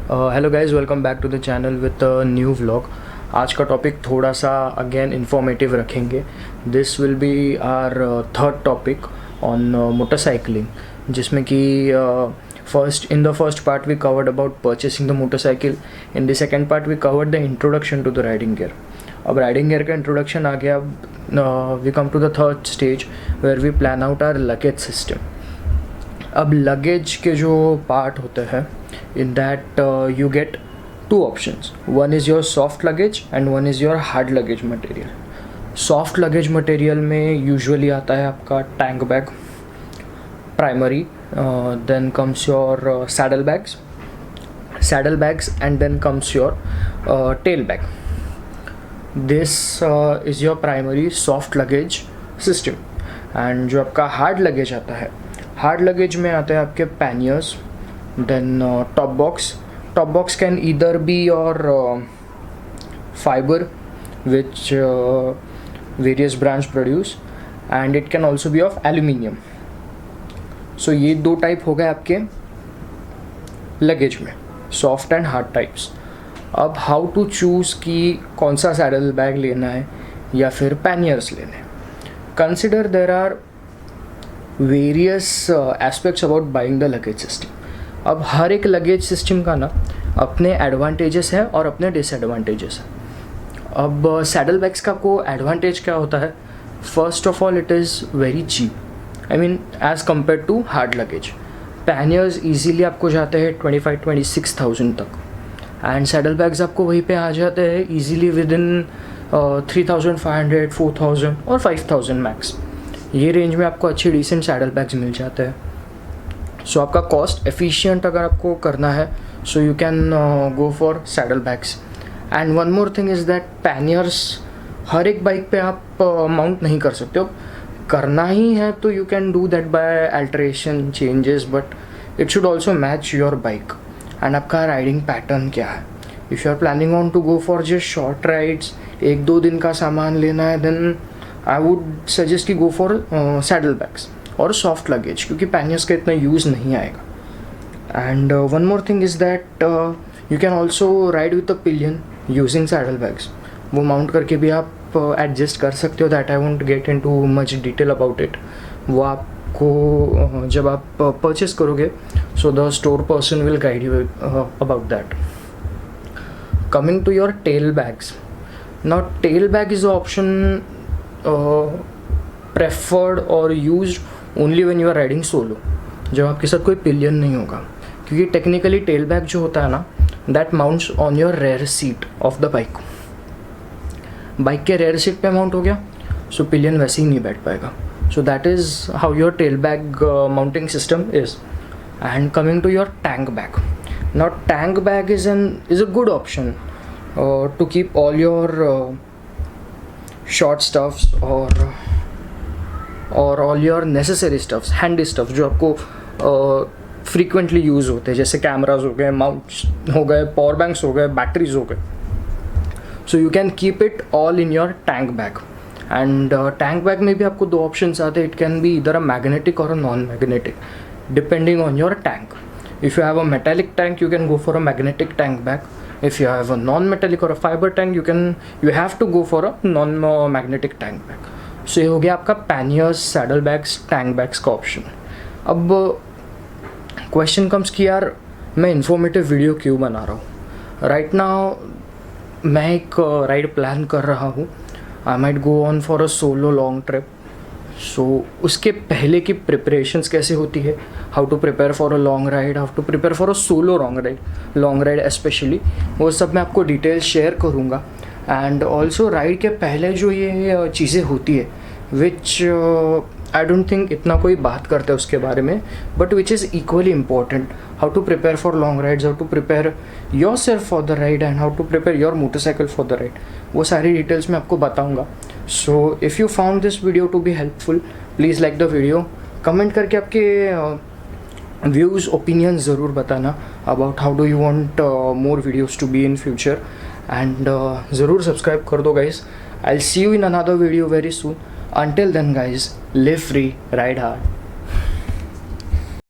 Hello guys, welcome back to the channel with a new vlog. आज का topic थोड़ा सा अगेन इन्फॉर्मेटिव रखेंगे। This will be our third topic on motorcycling, जिसमें कि first in the first part we covered about purchasing the motorcycle. In the second part we covered the introduction to the riding gear. अब riding gear का introduction आ गया। अब we come to the third stage where we plan out our luggage system. अब luggage के जो part होते हैं, in that you get two options. One is your soft luggage and one is your hard luggage material. Soft luggage material में usually आता है आपका tank bag, primary, then comes your saddle bags and then comes your tail bag. This is your primary soft luggage system. And जो आपका hard luggage आता है, hard luggage में आते हैं आपके panniers, then top box can either be your fiber which various brands produce, and it can also be of aluminium. So ये दो टाइप हो गए आपके लगेज में, सॉफ्ट एंड हार्ड टाइप्स। अब हाउ टू चूज़ कि कौन सा सैडल बैग लेना है या फिर पैनियर्स लेने हैं। Consider there are various aspects about buying the luggage system. अब हर एक लगेज सिस्टम का ना अपने एडवांटेजेस है और अपने डिसएडवांटेजेस है। अब सैडल बैग्स का को एडवांटेज क्या होता है? First of all, it is very cheap, I mean as compare to hard luggage. Panniers easily आपको जाते हैं 25-26,000 तक, एंड सैडल बैग्स आपको वहीं पे आ जाते हैं इजीली विद इन 3,500, 4,000 और 5,000 मैक्स। ये रेंज में आपको अच्छे डिसेंट सैडल बैग्स मिल जाते हैं। सो आपका कॉस्ट एफिशिएंट अगर आपको करना है, so you can go for saddle bags. And one more thing is that panniers हर एक बाइक पे आप माउंट नहीं कर सकते हो। करना ही है तो you can do that by alteration changes, but it should also match your bike and आपका राइडिंग पैटर्न क्या है। If you are planning on to go for just short rides, 1-2 दिन का सामान लेना है, देन आई वुड सजेस्ट कि go for saddle bags और सॉफ्ट लगेज, क्योंकि पैनियर्स का इतना यूज़ नहीं आएगा। And one more thing is that you can also ride with a pillion using saddle bags. वो माउंट करके भी आप एडजस्ट कर सकते हो। That I won't get into much detail about it. वो आपको जब आप परचेस करोगे, so the store person will guide you about that. Coming to your tell bags, now tail bag is a option preferred or used only when you are riding solo, जब आपके साथ कोई pillion नहीं होगा, क्योंकि technically tell bag जो होता है ना, that mounts on your rear seat of the bike. Bike के रेयर सीट पे माउंट हो गया, सो पिलियन वैसे ही नहीं बैठ पाएगा। So that is how your tail bag mounting system is. And coming to your tank bag, now tank bag is a good option to keep all your short stuffs or all your necessary stuffs, handy stuff जो आपको frequently use होते हैं, जैसे cameras हो गए, mounts हो गए, power banks हो गए, बैटरीज हो गए। सो you can keep it all in your tank bag. And tank bag में भी आपको 2 ऑप्शंस आते हैं। इट कैन बी इधर अ मैग्नेटिक और a non magnetic, depending on your tank. If you have a metallic tank, you can go for a magnetic tank bag. If you have a non-metallic or a fiber tank, you have to go for a non-magnetic tank bag. So ये हो गया आपका panniers, saddle bags, tank bags का option. अब question comes कि यार मैं informative video क्यों बना रहा हूँ। राइट नाउ मैं एक राइड प्लान कर रहा हूँ। I might go on for a solo long trip. So उसके पहले की प्रिपरेशंस कैसे होती है, how to prepare for a long ride, how to prepare for a solo long ride specially, वो सब मैं आपको डिटेल शेयर करूँगा। एंड ऑल्सो राइड के पहले जो ये चीज़ें होती है, विच आई डोंट थिंक इतना कोई बात करता है उसके बारे में, but which is equally important. How to prepare for long rides, how to prepare yourself for the ride and how to prepare your motorcycle for the ride, वो सारी डिटेल्स मैं आपको बताऊँगा। So if you found this video to be helpful, please like the video, comment करके आपके views, opinion ज़रूर बताना about how do you want more videos to be in future. And ज़रूर सब्सक्राइब कर दो guys. I will see you in another video very soon. Until then guys, live free, ride hard.